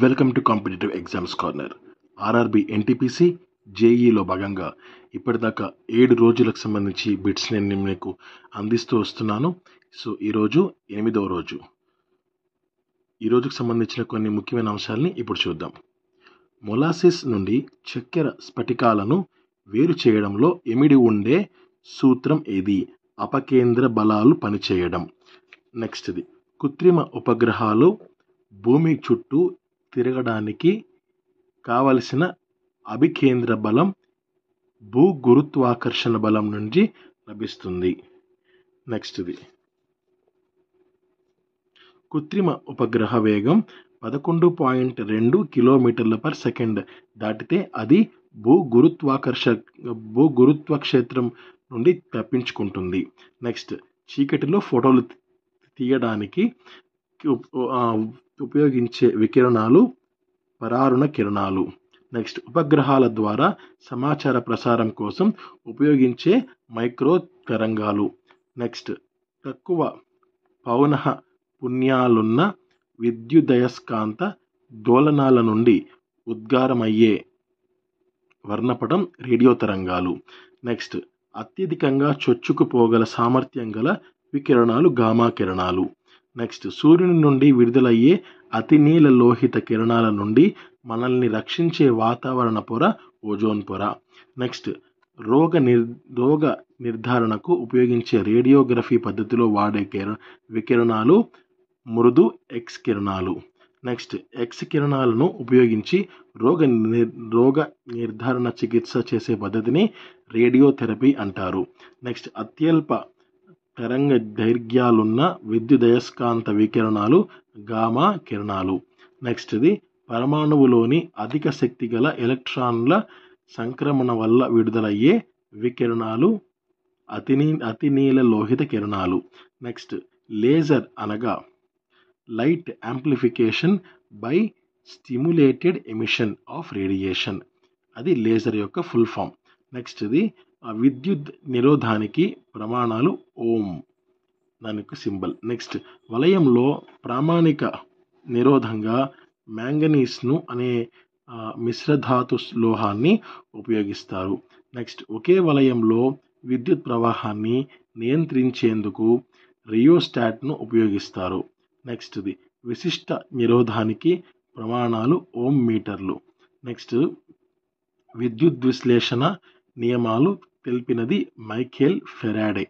Welcome to competitive exams corner. RRB NTPC జేఈలో భాగంగా ఇప్పటిదాకా 7 రోజులకు సంబంధించి బిట్స్ నేను మీకు అందిస్తూ వస్తున్నాను. సో ఈరోజు 8వ రోజు. ఈ రోజుకు సంబంధించిన కొన్ని ముఖ్యమైన అంశాలని ఇప్పుడు చూద్దాం. మొలాసిస్ నుండి చక్కెర స్ఫటికాలను వేరు చేయడంలో ఇమిడి ఉండే సూత్రం ఏది? అపకేంద్ర బలాలు పనిచేయడం. నెక్స్ట్ది, కృత్రిమ ఉపగ్రహాలు భూమి చుట్టూ తిరగడానికి కావలసిన అభికేంద్ర బలం భూగురుత్వాకర్షణ బలం నుంచి లభిస్తుంది. నెక్స్ట్ది, కృత్రిమ ఉపగ్రహ వేగం 11.2 km/s దాటితే అది భూగురుత్వ క్షేత్రం నుండి తప్పించుకుంటుంది. నెక్స్ట్, చీకటిలో ఫోటోలు తీయడానికి ఉపయోగించే వికిరణాలు పరారుణ కిరణాలు. నెక్స్ట్, ఉపగ్రహాల ద్వారా సమాచార ప్రసారం కోసం ఉపయోగించే మైక్రో తరంగాలు. నెక్స్ట్, తక్కువ పౌనః పున్యాలున్న విద్యుదయస్కాంత డోలనాల నుండి ఉద్గారమయ్యే వర్ణపటం రేడియో తరంగాలు. నెక్స్ట్, అత్యధికంగా చొచ్చుకుపోగల సామర్థ్యం గల వికిరణాలు గామా కిరణాలు. నెక్స్ట్, సూర్యుని నుండి విడుదలయ్యే అతినీల లోహిత కిరణాల నుండి మనల్ని రక్షించే వాతావరణ పొర ఓజోన్ పొర. నెక్స్ట్, రోగ నిర్ధారణకు ఉపయోగించే రేడియోగ్రఫీ పద్ధతిలో వాడే వికిరణాలు మృదు ఎక్స్ కిరణాలు. నెక్స్ట్, ఎక్స్ కిరణాలను ఉపయోగించి రోగ నిర్ధారణ చికిత్స చేసే పద్ధతిని రేడియోథెరపీ అంటారు. నెక్స్ట్, అత్యల్ప తరంగ దైర్ఘ్యాలున్న విద్యుదయస్కాంత వికిరణాలు గామా కిరణాలు. నెక్స్ట్ది, పరమాణువులోని అధిక శక్తి గల ఎలక్ట్రాన్ల సంక్రమణ వల్ల విడుదలయ్యే వికిరణాలు అతినీల లోహిత కిరణాలు. నెక్స్ట్, లేజర్ అనగా light amplification by stimulated emission of radiation. అది లేజర్ యొక్క ఫుల్ ఫామ్. నెక్స్ట్ది, విద్యుత్ నిరోధానికి ప్రమాణాలు ఓం, దాని యొక్క సింబల్. నెక్స్ట్, వలయంలో ప్రామాణిక నిరోధంగా మ్యాంగనీస్ను అనే మిశ్రధాతు లోహాన్ని ఉపయోగిస్తారు. నెక్స్ట్, ఒకే వలయంలో విద్యుత్ ప్రవాహాన్ని నియంత్రించేందుకు రియోస్టాట్ను ఉపయోగిస్తారు. నెక్స్ట్ది, విశిష్ట నిరోధానికి ప్రమాణాలు ఓం మీటర్లు. నెక్స్ట్, విద్యుత్ విశ్లేషణ నియమాలు తెలిపినది మైఖేల్ ఫెరాడే.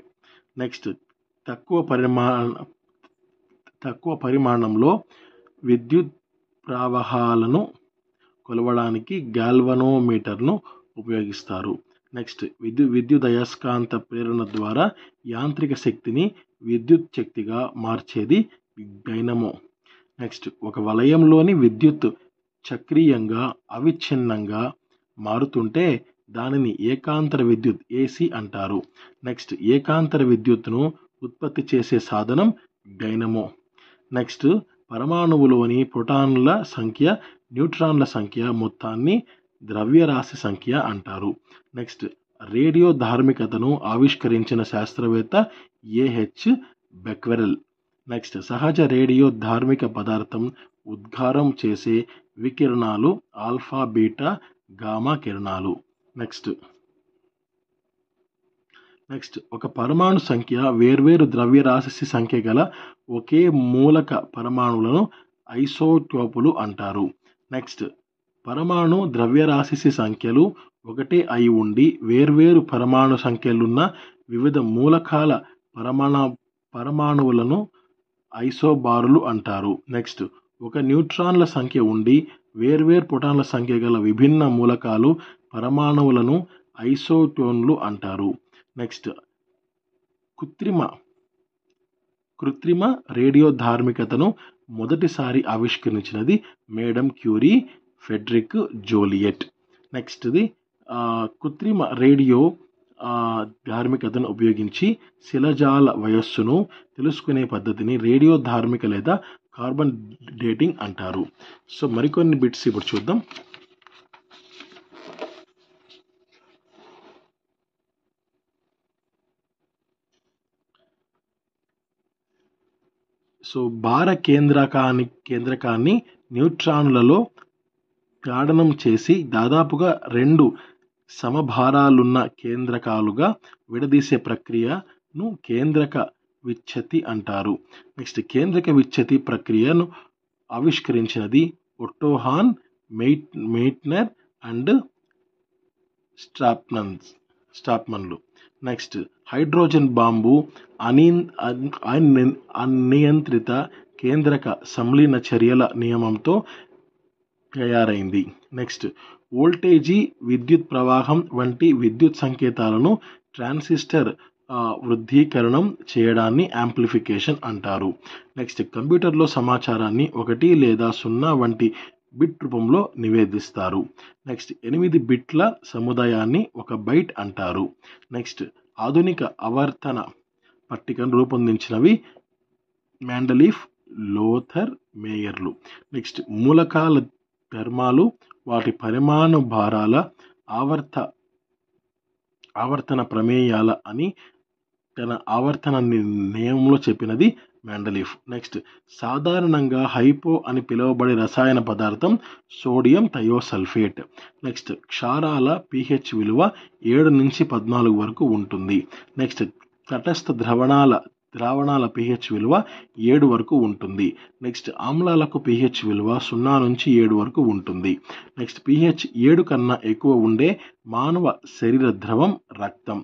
నెక్స్ట్, తక్కువ పరిమాణంలో విద్యుత్ ప్రవాహాలను కొలవడానికి గాల్వనోమీటర్ను ఉపయోగిస్తారు. నెక్స్ట్, విద్యుదయస్కాంత ప్రేరణ ద్వారా యాంత్రిక శక్తిని విద్యుత్ శక్తిగా మార్చేది డైనమో. నెక్స్ట్, ఒక వలయంలోని విద్యుత్ చక్రీయంగా అవిచ్ఛిన్నంగా మారుతుంటే దానిని ఏకాంతర విద్యుత్ ఏసీ అంటారు. నెక్స్ట్, ఏకాంతర విద్యుత్తును ఉత్పత్తి చేసే సాధనం డైనమో. నెక్స్ట్, పరమాణువులోని ప్రోటాన్ల సంఖ్య న్యూట్రాన్ల సంఖ్య మొత్తాన్ని ద్రవ్యరాశి సంఖ్య అంటారు. నెక్స్ట్, రేడియో ధార్మికతను ఆవిష్కరించిన శాస్త్రవేత్త ఏహెచ్ బెక్వెరెల్. నెక్స్ట్, సహజ రేడియో ధార్మిక పదార్థం ఉద్గారం చేసే వికిరణాలు ఆల్ఫా బీటా గామా కిరణాలు. నెక్స్ట్, ఒక పరమాణు సంఖ్య వేర్వేరు ద్రవ్యరాశి సంఖ్య గల ఒకే మూలక పరమాణువులను ఐసోటోపులు అంటారు. నెక్స్ట్, పరమాణు ద్రవ్యరాశి సంఖ్యలు ఒకటే అయి ఉండి వేర్వేరు పరమాణు సంఖ్యలున్న వివిధ మూలకాల పరమాణువులను ఐసోబారులు అంటారు. నెక్స్ట్, ఒక న్యూట్రాన్ల సంఖ్య ఉండి వేర్వేరు ప్రోటాన్ల సంఖ్య గల విభిన్న మూలకాలు పరమాణువులను ఐసోటోన్లు అంటారు. నెక్స్ట్, కృత్రిమ రేడియో ధార్మికతను మొదటిసారి ఆవిష్కరించినది మేడం క్యూరీ, ఫెడరిక్ జోలియట్. నెక్స్ట్ది, కృత్రిమ రేడియో ధార్మికతను ఉపయోగించి శిలజాల వయస్సును తెలుసుకునే పద్ధతిని రేడియో ధార్మిక లేదా కార్బన్ డేటింగ్ అంటారు. సో మరికొన్ని బిట్స్ ఇప్పుడు చూద్దాం. సో భార కేంద్రకాన్ని న్యూట్రాన్లలో గాఢనం చేసి దాదాపుగా 2 సమభారాలున్న కేంద్రకాలుగా విడదీసే ప్రక్రియను కేంద్రక విచ్ఛతి అంటారు. నెక్స్ట్ కేంద్రక విచ్ఛతి ప్రక్రియను ఆవిష్కరించినది ఒట్టో హాన్ మెయిట్నర్ అండ్ స్ట్రాప్మన్లు. నెక్స్ట్ హైడ్రోజన్ బాంబు అనియంత్రిత కేంద్రక సంలీన చర్యల నియమంతో తయారైంది. నెక్స్ట్ వోల్టేజీ, విద్యుత్ ప్రవాహం వంటి విద్యుత్ సంకేతాలను ట్రాన్సిస్టర్ వృద్ధీకరణం చేయడాన్ని యాంప్లిఫికేషన్ అంటారు. నెక్స్ట్ కంప్యూటర్లో సమాచారాన్ని 1 లేదా 0 వంటి బిట్ రూపంలో నివేదిస్తారు. నెక్స్ట్ 8 బిట్ల సముదాయాన్ని 1 బైట్ అంటారు. నెక్స్ట్ ఆధునిక ఆవర్తన పట్టికను రూపొందించినవి మెండలీఫ్, లోథర్ మేయర్లు. నెక్స్ట్ మూలకాల ధర్మాలు, వాటి పరిమాణ భారాల ఆవర్తన ప్రమేయాల అని తన ఆవర్తన నియమంలో చెప్పినది మెండలీఫ్. నెక్స్ట్ సాధారణంగా హైపో అని పిలువబడే రసాయన పదార్థం సోడియం థయోసల్ఫేట్. నెక్స్ట్ క్షారాల pH విలువ 7 నుంచి 14 వరకు ఉంటుంది. నెక్స్ట్ తటస్థ ద్రావణాల pH విలువ 7 వరకు ఉంటుంది. నెక్స్ట్ ఆమ్లాలకు pH విలువ 0 నుంచి 7 వరకు ఉంటుంది. నెక్స్ట్ pH 7 కన్నా ఎక్కువ ఉండే మానవ శరీర ద్రవం రక్తం.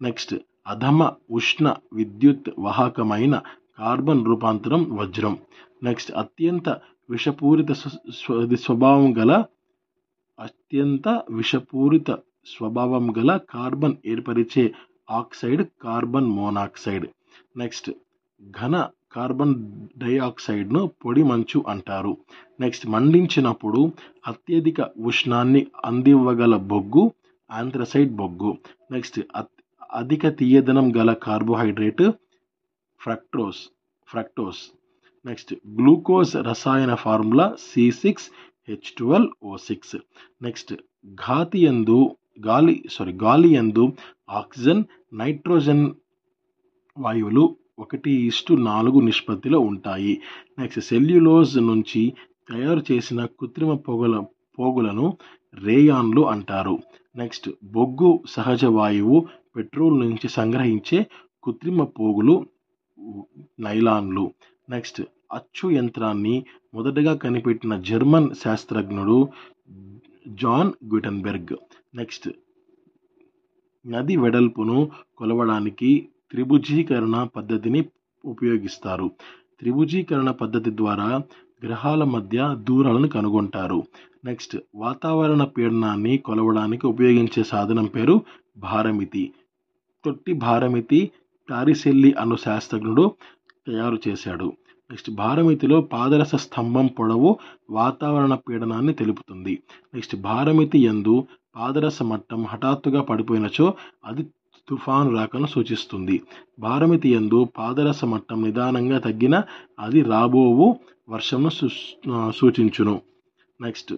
నెక్స్ట్ అధమ ఉష్ణ విద్యుత్ వాహకమైన కార్బన్ రూపాంతరం వజ్రం. నెక్స్ట్ అత్యంత విషపూరిత స్వభావం గల కార్బన్ ఏర్పరిచే ఆక్సైడ్ కార్బన్ మోనాక్సైడ్. నెక్స్ట్ ఘన కార్బన్ డైఆక్సైడ్ను పొడి మంచు అంటారు. నెక్స్ట్ మండించినప్పుడు అత్యధిక ఉష్ణాన్ని అందివ్వగల బొగ్గు ఆంథ్రసైట్ బొగ్గు. నెక్స్ట్ అధిక తీయదనం గల కార్బోహైడ్రేట్ ఫ్రక్టోస్. నెక్స్ట్ గ్లూకోజ్ రసాయన ఫార్ములా C6H12O6. నెక్స్ట్ గాలియందు ఆక్సిజన్, నైట్రోజన్ వాయువులు 1:4 నిష్పత్తిలో ఉంటాయి. నెక్స్ట్ సెల్యులోజ్ నుంచి తయారు చేసిన కృత్రిమ పోగులను రేయాన్లు అంటారు. నెక్స్ట్ బొగ్గు సహజ వాయువు, పెట్రోల్ నుంచి సంగ్రహించే కృత్రిమ పోగులు నైలాన్లు. నెక్స్ట్ అచ్చు యంత్రాన్ని మొదటగా కనిపెట్టిన జర్మన్ శాస్త్రజ్ఞుడు జాన్ గుటెన్బెర్గ్. నెక్స్ట్ నది వెడల్పును కొలవడానికి త్రిభుజీకరణ పద్ధతిని ఉపయోగిస్తారు. త్రిభుజీకరణ పద్ధతి ద్వారా గ్రహాల మధ్య దూరాలను కనుగొంటారు. నెక్స్ట్ వాతావరణ పీడనాన్ని కొలవడానికి ఉపయోగించే సాధనం పేరు భారమితి. తొట్టి భారమితి టారిసెల్లి అను శాస్త్రజ్ఞుడు తయారు చేశాడు. నెక్స్ట్ భారమితిలో పాదరస స్తంభం పొడవు వాతావరణ పీడనాన్ని తెలుపుతుంది. నెక్స్ట్ భారమితి యందు పాదరస మట్టం హఠాత్తుగా పడిపోయినచో అది తుఫాను రాకను సూచిస్తుంది. భారమితి యందు పాదరస మట్టం నిదానంగా తగ్గిన అది రాబోవు వర్షంను సూచించును. నెక్స్ట్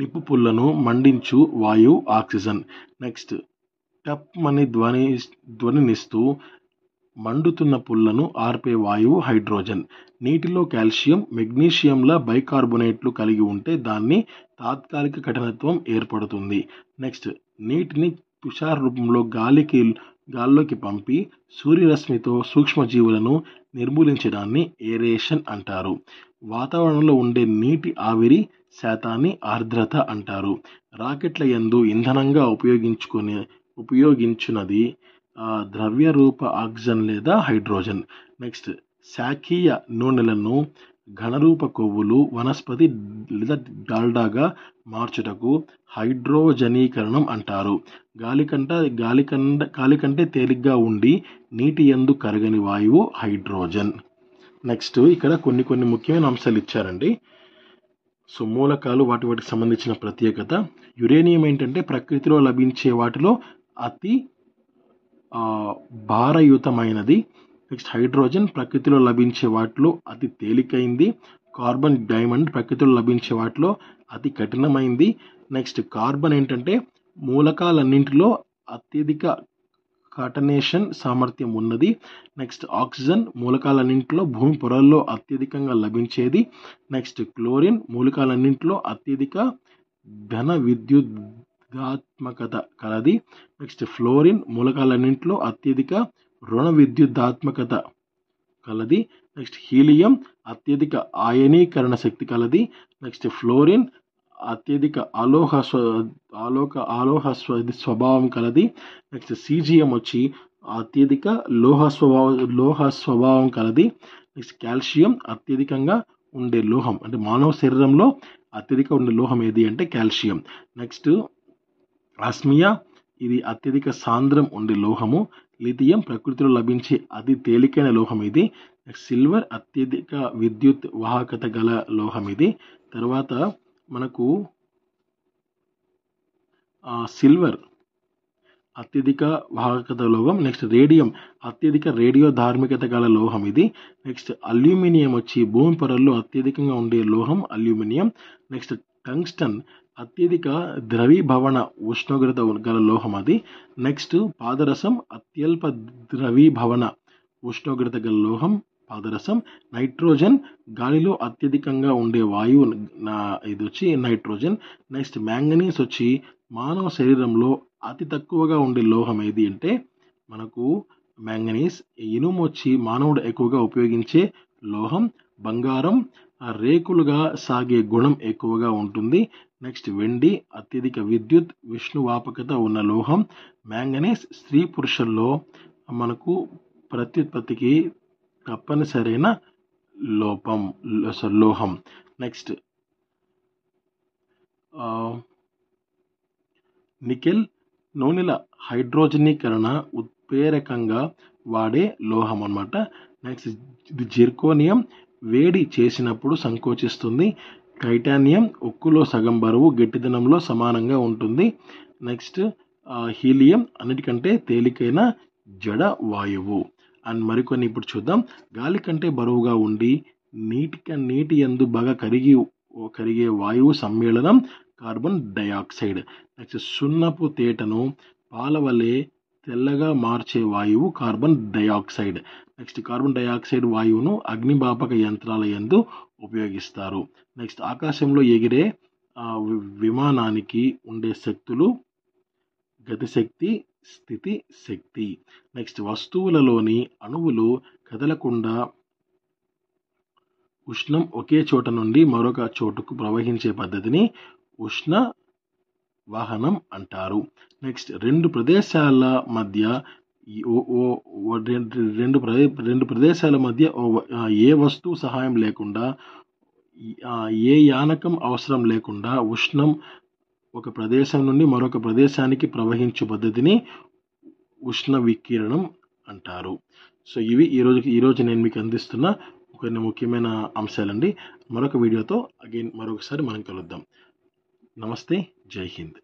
నిప్పు పుల్లను మండించు వాయువు ఆక్సిజన్. నెక్స్ట్ టప్మని ధ్వనినిస్తూ మండుతున్న పుల్లను ఆర్పే వాయువు హైడ్రోజన్. నీటిలో కాల్షియం, మెగ్నీషియంల బైకార్బోనేట్లు కలిగి ఉంటే దాన్ని తాత్కాలిక కఠినత్వం ఏర్పడుతుంది. నెక్స్ట్ నీటిని తుషార రూపంలో గాల్లోకి పంపి సూర్యరశ్మితో సూక్ష్మజీవులను నిర్మూలించడాన్ని ఏరేషన్ అంటారు. వాతావరణంలో ఉండే నీటి ఆవిరి శాతాన్ని ఆర్ద్రత అంటారు. రాకెట్ల యందు ఇంధనంగా ఉపయోగించున్నది ద్రవ్య రూప ఆక్సిజన్ లేదా హైడ్రోజన్. నెక్స్ట్ శాఖీయ నూనెలను ఘనరూప కొవ్వులు వనస్పతి లేదా డాల్డాగా మార్చుటకు హైడ్రోజనీకరణం అంటారు. గాలి కంటే తేలిగ్గా ఉండి నీటి యందు కరగని వాయువు హైడ్రోజన్. నెక్స్ట్ ఇక్కడ కొన్ని ముఖ్యమైన అంశాలు ఇచ్చారండి. సో మూలకాలు వాటికి సంబంధించిన ప్రత్యేకత. యురేనియం ఏంటంటే ప్రకృతిలో లభించే వాటిలో అతి భారయుతమైనది. నెక్స్ట్ హైడ్రోజన్ ప్రకృతిలో లభించే వాటిలో అతి తేలికైంది. కార్బన్ డైమండ్ ప్రకృతిలో లభించే వాటిలో అతి కఠినమైంది. నెక్స్ట్ కార్బన్ ఏంటంటే మూలకాలన్నింటిలో అత్యధిక కాటనేషన్ సామర్థ్యం ఉన్నది. నెక్స్ట్ ఆక్సిజన్ మూలకాలన్నింటిలో భూమి పొరల్లో అత్యధికంగా లభించేది. నెక్స్ట్ క్లోరిన్ మూలకాలన్నింటిలో అత్యధిక ఘన విద్యుదాత్మకత కలది. నెక్స్ట్ ఫ్లోరిన్ మూలకాలన్నింటిలో అత్యధిక రుణ విద్యుదాత్మకత కలది. నెక్స్ట్ హీలియం అత్యధిక ఆయనీకరణ శక్తి కలది. నెక్స్ట్ ఫ్లోరిన్ అత్యధిక ఆలోహ స్వభావం కలది. నెక్స్ట్ సీజియం వచ్చి అత్యధిక లోహ స్వభావం కలది. నెక్స్ట్ కాల్షియం అత్యధికంగా ఉండే లోహం, అంటే మానవ శరీరంలో అత్యధిక ఉండే లోహం ఏది అంటే కాల్షియం. నెక్స్ట్ ఆస్మియా, ఇది అత్యధిక సాంద్రం ఉండే లోహము. లిథియం ప్రకృతిలో లభించే అతి తేలికైన లోహం ఇది. నెక్స్ట్ సిల్వర్ అత్యధిక విద్యుత్ వాహకత గల లోహం ఇది. తర్వాత మనకు సిల్వర్ అత్యధిక వాహకత లోహం. నెక్స్ట్ రేడియం అత్యధిక రేడియో ధార్మికత గల లోహం ఇది. నెక్స్ట్ అల్యూమినియం వచ్చి భూమి పొరల్లో అత్యధికంగా ఉండే లోహం అల్యూమినియం. నెక్స్ట్ టంగ్స్టన్ అత్యధిక ద్రవీభవన ఉష్ణోగ్రత గల లోహం అది. నెక్స్ట్ పాదరసం అత్యల్ప ద్రవీభవన ఉష్ణోగ్రత గల లోహం పాదరసం. నైట్రోజన్ గాలిలో అత్యధికంగా ఉండే వాయువు ఇది వచ్చి నైట్రోజన్. నెక్స్ట్ మ్యాంగనీస్ వచ్చి మానవ శరీరంలో అతి తక్కువగా ఉండే లోహం ఏది అంటే మనకు మ్యాంగనీస్. ఇనుము వచ్చి మానవుడు ఎక్కువగా ఉపయోగించే లోహం. బంగారం రేకులుగా సాగే గుణం ఎక్కువగా ఉంటుంది. నెక్స్ట్ వెండి అత్యధిక విద్యుత్ విష్ణువాపకత ఉన్న లోహం. మ్యాంగనీస్ స్త్రీ పురుషుల్లో మనకు ప్రత్యుత్పత్తికి తప్పనిసరైన లోహం. నెక్స్ట్ నికెల్ నూనెల హైడ్రోజనీకరణ ఉత్ప్రేరకంగా వాడే లోహం అన్నమాట. నెక్స్ట్ ఇది జిర్కోనియం వేడి చేసినప్పుడు సంకోచిస్తుంది. టైటానియం ఉక్కులో సగం బరువు గట్టిదనంలో సమానంగా ఉంటుంది. నెక్స్ట్ హీలియం అన్నిటికంటే తేలికైన జడ వాయువు. అండ్ మరికొన్ని ఇప్పుడు చూద్దాం. గాలి కంటే బరువుగా ఉండి నీటి యందు బాగా కరిగే వాయువు సమ్మేళనం కార్బన్ డయాక్సైడ్. నెక్స్ట్ సున్నపు తేటను పాల వలె తెల్లగా మార్చే వాయువు carbon dioxide. Next carbon dioxide వాయువును అగ్నిమాపక యంత్రాల యందు ఉపయోగిస్తారు. నెక్స్ట్ ఆకాశంలో ఎగిరే విమానానికి ఉండే శక్తులు గతిశక్తి, స్థితి శక్తి. నెక్స్ట్ వస్తువులలోని అణువులు కదలకుండా ఉష్ణం ఒకే చోట నుండి మరొక చోటుకు ప్రవహించే పద్ధతిని ఉష్ణ వాహనం అంటారు. నెక్స్ట్ రెండు ప్రదేశాల మధ్య ఏ వస్తువు సహాయం లేకుండా ఏ యానకం అవసరం లేకుండా ఉష్ణం ఒక ప్రదేశం నుండి మరొక ప్రదేశానికి ప్రవహించే పద్ధతిని ఉష్ణ వికిరణం అంటారు. సో ఇవి ఈరోజు నేను మీకు అందిస్తున్న కొన్ని ముఖ్యమైన అంశాలండి. మరొక వీడియోతో మరొకసారి మనం కలుద్దాం. నమస్తే, జై హింద్.